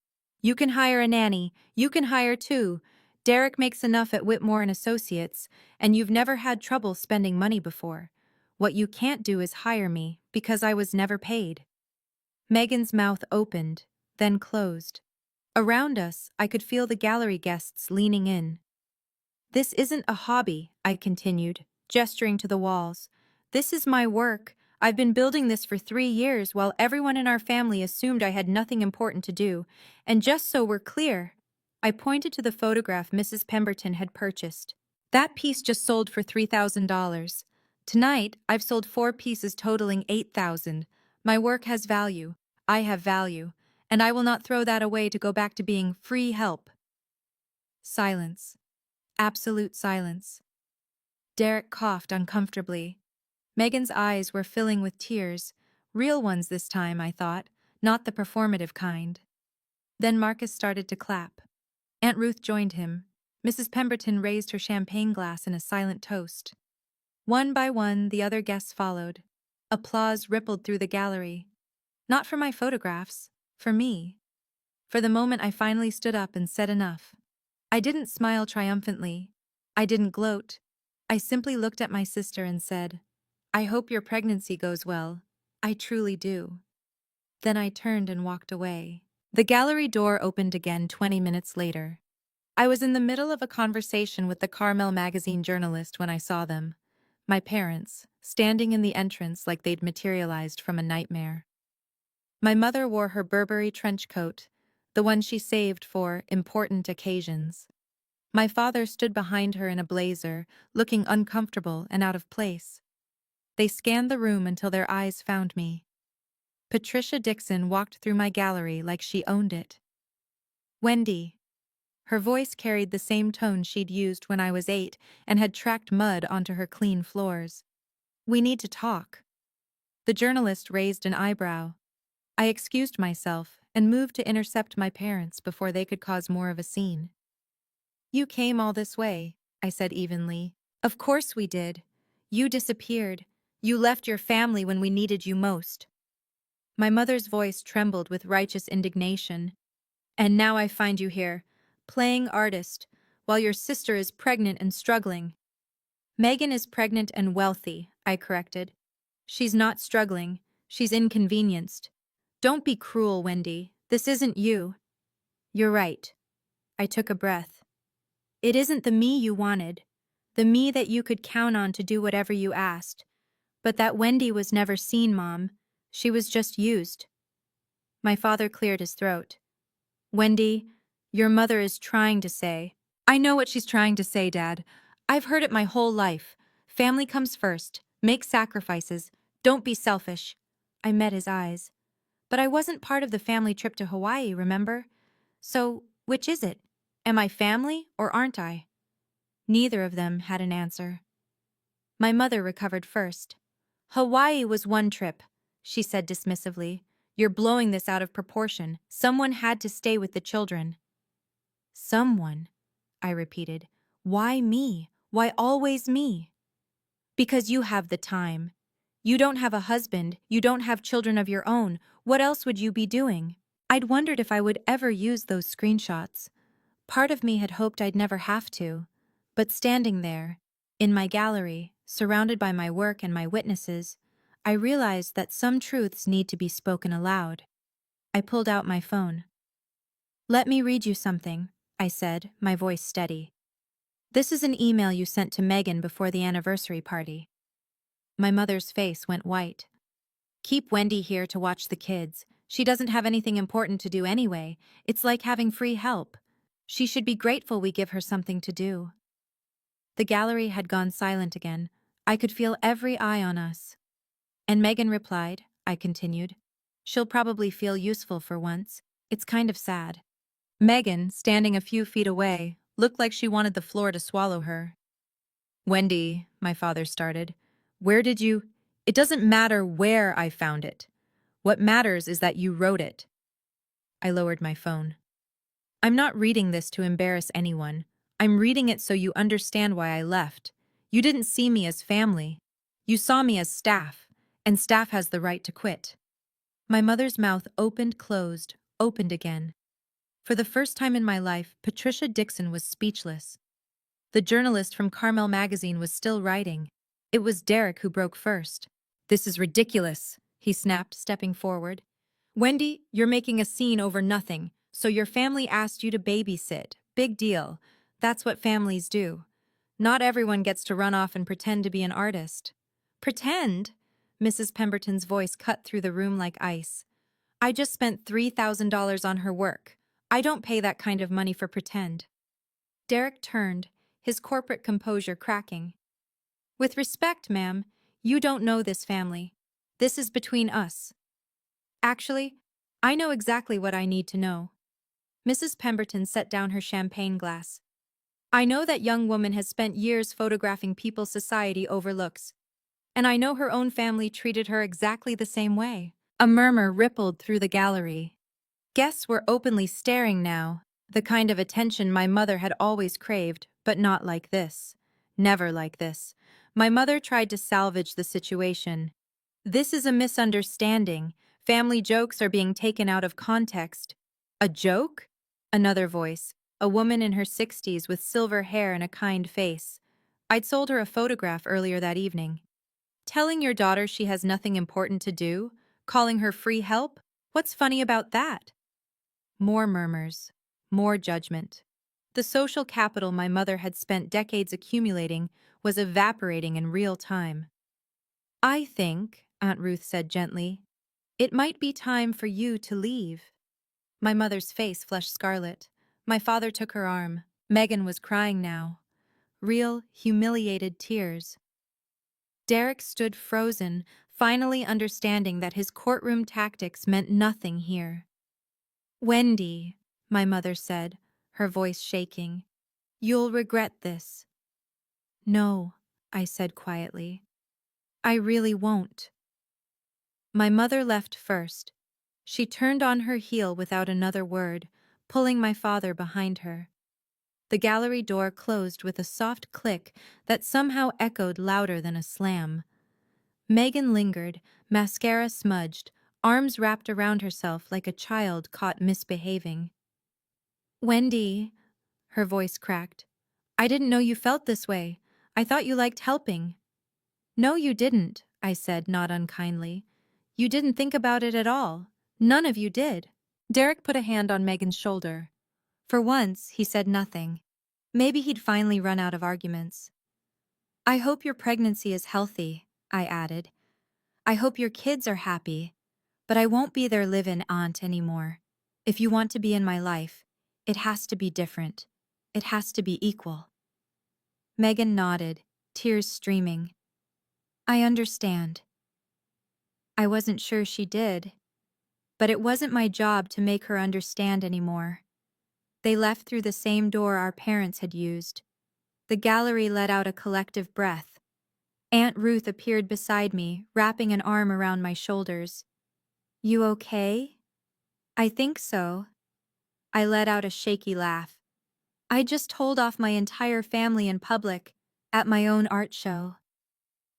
You can hire a nanny. You can hire two. Derek makes enough at Whitmore and Associates, and you've never had trouble spending money before. What you can't do is hire me, because I was never paid. Megan's mouth opened, then closed. Around us, I could feel the gallery guests leaning in. This isn't a hobby, I continued, gesturing to the walls. This is my work. I've been building this for 3 years while everyone in our family assumed I had nothing important to do. And just so we're clear, I pointed to the photograph Mrs. Pemberton had purchased. That piece just sold for $3,000. Tonight, I've sold 4 pieces totaling $8,000. My work has value. I have value. And I will not throw that away to go back to being free help. Silence. Absolute silence. Derek coughed uncomfortably. Megan's eyes were filling with tears, real ones this time, I thought, not the performative kind. Then Marcus started to clap. Aunt Ruth joined him. Mrs. Pemberton raised her champagne glass in a silent toast. One by one, the other guests followed. Applause rippled through the gallery. Not for my photographs, for me. For the moment I finally stood up and said enough. I didn't smile triumphantly. I didn't gloat. I simply looked at my sister and said, I hope your pregnancy goes well. I truly do. Then I turned and walked away. The gallery door opened again 20 minutes later. I was in the middle of a conversation with the Carmel magazine journalist when I saw them. My parents, standing in the entrance like they'd materialized from a nightmare. My mother wore her Burberry trench coat, the one she saved for important occasions. My father stood behind her in a blazer, looking uncomfortable and out of place. They scanned the room until their eyes found me. Patricia Dixon walked through my gallery like she owned it. Wendy. Her voice carried the same tone she'd used when I was 8 and had tracked mud onto her clean floors. We need to talk. The journalist raised an eyebrow. I excused myself and moved to intercept my parents before they could cause more of a scene. You came all this way, I said evenly. Of course we did. You disappeared. You left your family when we needed you most. My mother's voice trembled with righteous indignation. And now I find you here, playing artist, while your sister is pregnant and struggling. Megan is pregnant and wealthy, I corrected. She's not struggling. She's inconvenienced. Don't be cruel, Wendy. This isn't you. You're right. I took a breath. It isn't the me you wanted, the me that you could count on to do whatever you asked. But that Wendy was never seen, Mom. She was just used. My father cleared his throat. Wendy, your mother is trying to say. I know what she's trying to say, Dad. I've heard it my whole life. Family comes first. Make sacrifices. Don't be selfish. I met his eyes. But I wasn't part of the family trip to Hawaii, remember? So, which is it? Am I family or aren't I? Neither of them had an answer. My mother recovered first. Hawaii was one trip, she said dismissively. You're blowing this out of proportion. Someone had to stay with the children. Someone, I repeated. Why me? Why always me? Because you have the time. You don't have a husband, you don't have children of your own. What else would you be doing? I'd wondered if I would ever use those screenshots. Part of me had hoped I'd never have to. But standing there, in my gallery, surrounded by my work and my witnesses, I realized that some truths need to be spoken aloud. I pulled out my phone. Let me read you something, I said, my voice steady. This is an email you sent to Megan before the anniversary party. My mother's face went white. Keep Wendy here to watch the kids. She doesn't have anything important to do anyway. It's like having free help. She should be grateful we give her something to do. The gallery had gone silent again. I could feel every eye on us. And Megan replied, I continued. She'll probably feel useful for once. It's kind of sad. Megan, standing a few feet away, looked like she wanted the floor to swallow her. Wendy, my father started, where did you— It doesn't matter where I found it. What matters is that you wrote it. I lowered my phone. I'm not reading this to embarrass anyone. I'm reading it so you understand why I left. You didn't see me as family. You saw me as staff, and staff has the right to quit. My mother's mouth closed, opened again. For the first time in my life, Patricia Dixon was speechless. The journalist from Carmel magazine was still writing. It was Derek who broke first. This is ridiculous, he snapped, stepping forward. Wendy, you're making a scene over nothing, so your family asked you to babysit. Big deal. That's what families do. Not everyone gets to run off and pretend to be an artist. Pretend? Mrs. Pemberton's voice cut through the room like ice. I just spent $3,000 on her work. I don't pay that kind of money for pretend. Derek turned, his corporate composure cracking. With respect, ma'am, you don't know this family. This is between us. Actually, I know exactly what I need to know. Mrs. Pemberton set down her champagne glass. I know that young woman has spent years photographing people society overlooks, and I know her own family treated her exactly the same way. A murmur rippled through the gallery. Guests were openly staring now, the kind of attention my mother had always craved, but not like this. Never like this. My mother tried to salvage the situation. This is a misunderstanding. Family jokes are being taken out of context. A joke? Another voice, a woman in her 60s with silver hair and a kind face. I'd sold her a photograph earlier that evening. Telling your daughter she has nothing important to do? Calling her free help? What's funny about that? More murmurs. More judgment. The social capital my mother had spent decades accumulating was evaporating in real time. I think, Aunt Ruth said gently, it might be time for you to leave. My mother's face flushed scarlet. My father took her arm. Megan was crying now. Real, humiliated tears. Derek stood frozen, finally understanding that his courtroom tactics meant nothing here. "Wendy," my mother said, her voice shaking, "you'll regret this." "No," I said quietly. "I really won't." My mother left first. She turned on her heel without another word, pulling my father behind her. The gallery door closed with a soft click that somehow echoed louder than a slam. Megan lingered, mascara smudged, arms wrapped around herself like a child caught misbehaving. "Wendy," her voice cracked, "I didn't know you felt this way. I thought you liked helping." "No, you didn't," I said, not unkindly. "You didn't think about it at all. None of you did." Derek put a hand on Megan's shoulder. For once, he said nothing. Maybe he'd finally run out of arguments. "I hope your pregnancy is healthy," I added. "I hope your kids are happy. But I won't be their live-in aunt anymore. If you want to be in my life, it has to be different. It has to be equal." Megan nodded, tears streaming. "I understand." I wasn't sure she did. But it wasn't my job to make her understand anymore. They left through the same door our parents had used. The gallery let out a collective breath. Aunt Ruth appeared beside me, wrapping an arm around my shoulders. "You okay?" "I think so." I let out a shaky laugh. I just told off my entire family in public, at my own art show.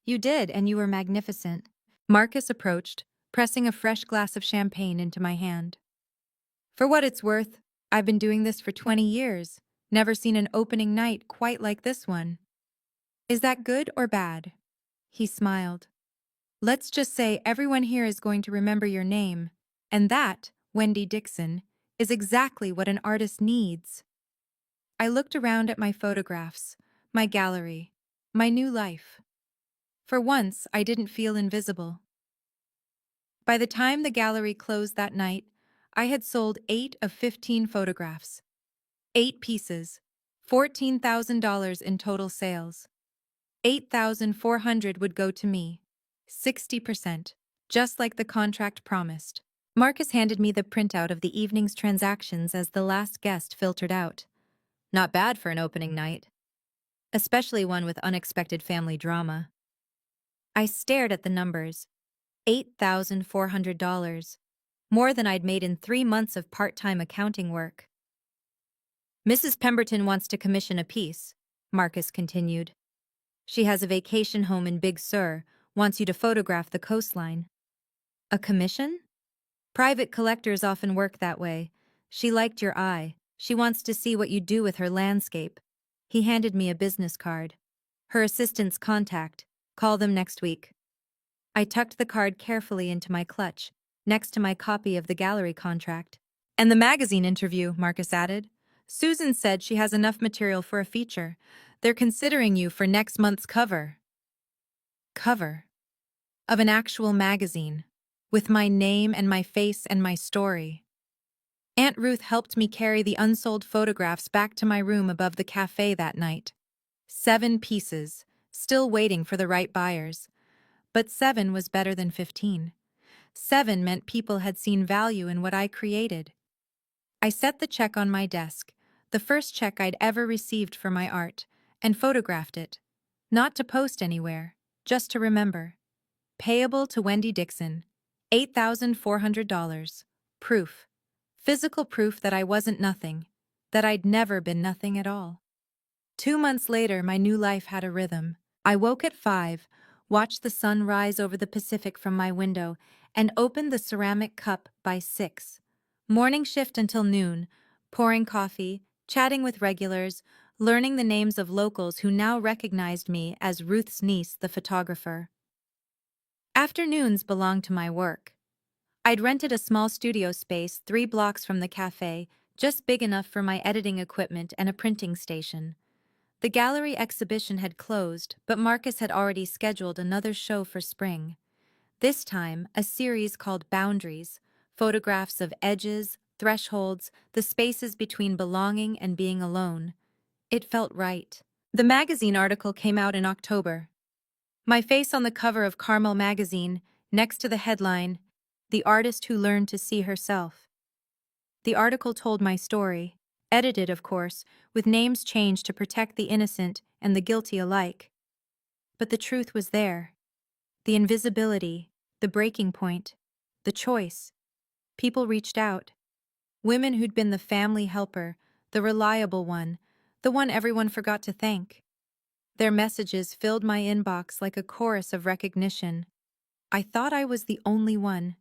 "You did, and you were magnificent." Marcus approached, pressing a fresh glass of champagne into my hand. "For what it's worth, I've been doing this for 20 years. Never seen an opening night quite like this one." "Is that good or bad?" He smiled. "Let's just say everyone here is going to remember your name, and that, Wendy Dixon, is exactly what an artist needs." I looked around at my photographs, my gallery, my new life. For once, I didn't feel invisible. By the time the gallery closed that night, I had sold 8 of 15 photographs. 8 pieces, $14,000 in total sales. 8,400 would go to me. 60%, just like the contract promised. Marcus handed me the printout of the evening's transactions as the last guest filtered out. Not bad for an opening night. Especially one with unexpected family drama. I stared at the numbers. $8,400. More than I'd made in 3 months of part-time accounting work. "Mrs. Pemberton wants to commission a piece," Marcus continued. "She has a vacation home in Big Sur, wants you to photograph the coastline." "A commission?" "Private collectors often work that way. She liked your eye. She wants to see what you do with her landscape." He handed me a business card. "Her assistant's contact. Call them next week." I tucked the card carefully into my clutch, next to my copy of the gallery contract. "And the magazine interview," Marcus added. "Susan said she has enough material for a feature. They're considering you for next month's cover." Cover? Of an actual magazine, with my name and my face and my story. Aunt Ruth helped me carry the unsold photographs back to my room above the cafe that night. 7 pieces, still waiting for the right buyers. But 7 was better than 15. 7 meant people had seen value in what I created. I set the check on my desk, the first check I'd ever received for my art, and photographed it. Not to post anywhere, just to remember. Payable to Wendy Dixon, $8,400. Proof. Physical proof that I wasn't nothing, that I'd never been nothing at all. 2 months later, my new life had a rhythm. I woke at 5, watched the sun rise over the Pacific from my window, and opened the ceramic cup by 6. Morning shift until noon, pouring coffee, chatting with regulars, learning the names of locals who now recognized me as Ruth's niece, the photographer. Afternoons belonged to my work. I'd rented a small studio space 3 blocks from the cafe, just big enough for my editing equipment and a printing station. The gallery exhibition had closed, but Marcus had already scheduled another show for spring. This time, a series called Boundaries, photographs of edges, thresholds, the spaces between belonging and being alone. It felt right. The magazine article came out in October. My face on the cover of Carmel magazine, next to the headline, "The Artist Who Learned to See Herself." The article told my story, edited, of course, with names changed to protect the innocent and the guilty alike. But the truth was there. The invisibility, the breaking point, the choice. People reached out. Women who'd been the family helper, the reliable one, the one everyone forgot to thank. Their messages filled my inbox like a chorus of recognition. I thought I was the only one.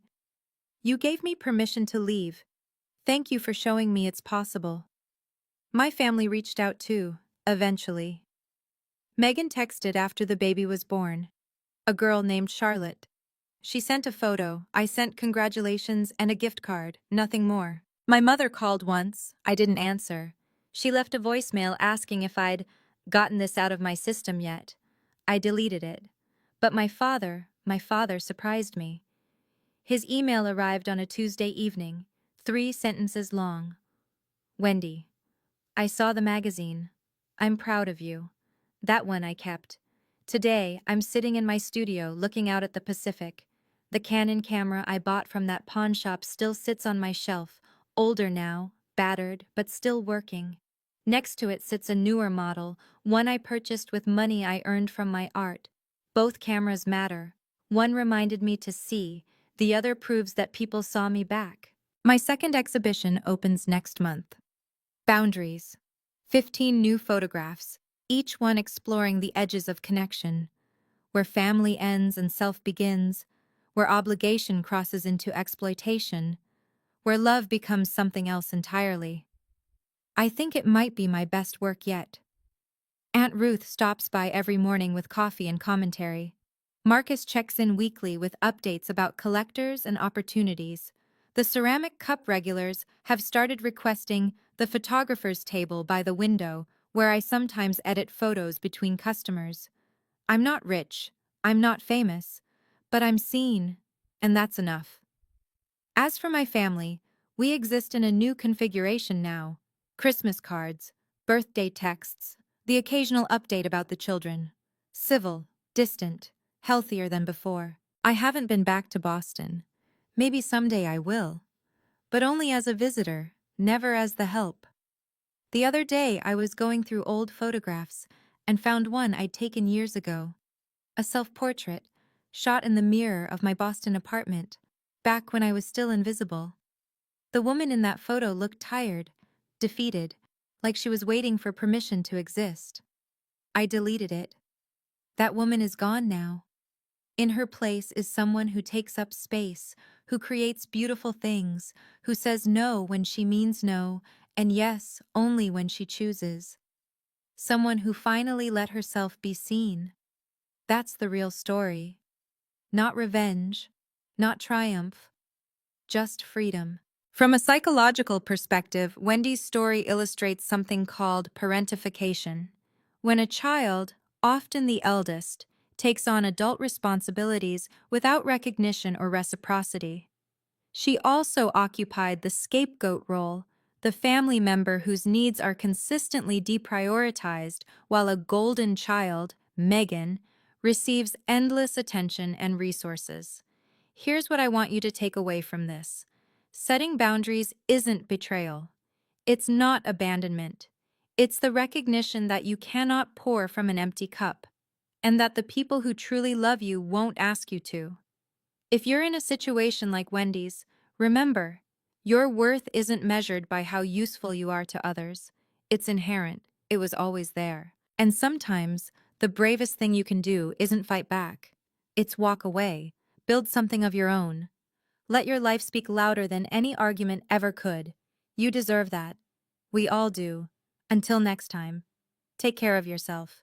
"You gave me permission to leave. Thank you for showing me it's possible." My family reached out too, eventually. Megan texted after the baby was born. A girl named Charlotte. She sent a photo, I sent congratulations and a gift card, nothing more. My mother called once, I didn't answer. She left a voicemail asking if I'd gotten this out of my system yet. I deleted it. But my father surprised me. His email arrived on a Tuesday evening, 3 sentences long. "Wendy, I saw the magazine. I'm proud of you." That one I kept. Today, I'm sitting in my studio looking out at the Pacific. The Canon camera I bought from that pawn shop still sits on my shelf, older now, battered, but still working. Next to it sits a newer model, one I purchased with money I earned from my art. Both cameras matter. One reminded me to see, the other proves that people saw me back. My second exhibition opens next month. Boundaries. 15 new photographs, each one exploring the edges of connection, where family ends and self begins, where obligation crosses into exploitation, where love becomes something else entirely. I think it might be my best work yet. Aunt Ruth stops by every morning with coffee and commentary. Marcus checks in weekly with updates about collectors and opportunities. The ceramic cup regulars have started requesting the photographer's table by the window, where I sometimes edit photos between customers. I'm not rich, I'm not famous, but I'm seen, and that's enough. As for my family, we exist in a new configuration now. Christmas cards, birthday texts, the occasional update about the children. Civil, distant, healthier than before. I haven't been back to Boston. Maybe someday I will. But only as a visitor, never as the help. The other day I was going through old photographs and found one I'd taken years ago. A self-portrait, shot in the mirror of my Boston apartment, back when I was still invisible. The woman in that photo looked tired, defeated, like she was waiting for permission to exist. I deleted it. That woman is gone now. In her place is someone who takes up space, who creates beautiful things, who says no when she means no, and yes only when she chooses. Someone who finally let herself be seen. That's the real story. Not revenge, not triumph, just freedom. From a psychological perspective, Wendy's story illustrates something called parentification. When a child, often the eldest, takes on adult responsibilities without recognition or reciprocity. She also occupied the scapegoat role, the family member whose needs are consistently deprioritized, while a golden child, Megan, receives endless attention and resources. Here's what I want you to take away from this. Setting boundaries isn't betrayal. It's not abandonment. It's the recognition that you cannot pour from an empty cup, and that the people who truly love you won't ask you to. If you're in a situation like Wendy's, remember, your worth isn't measured by how useful you are to others. It's inherent. It was always there. And sometimes, the bravest thing you can do isn't fight back. It's walk away, build something of your own. Let your life speak louder than any argument ever could. You deserve that. We all do. Until next time, take care of yourself.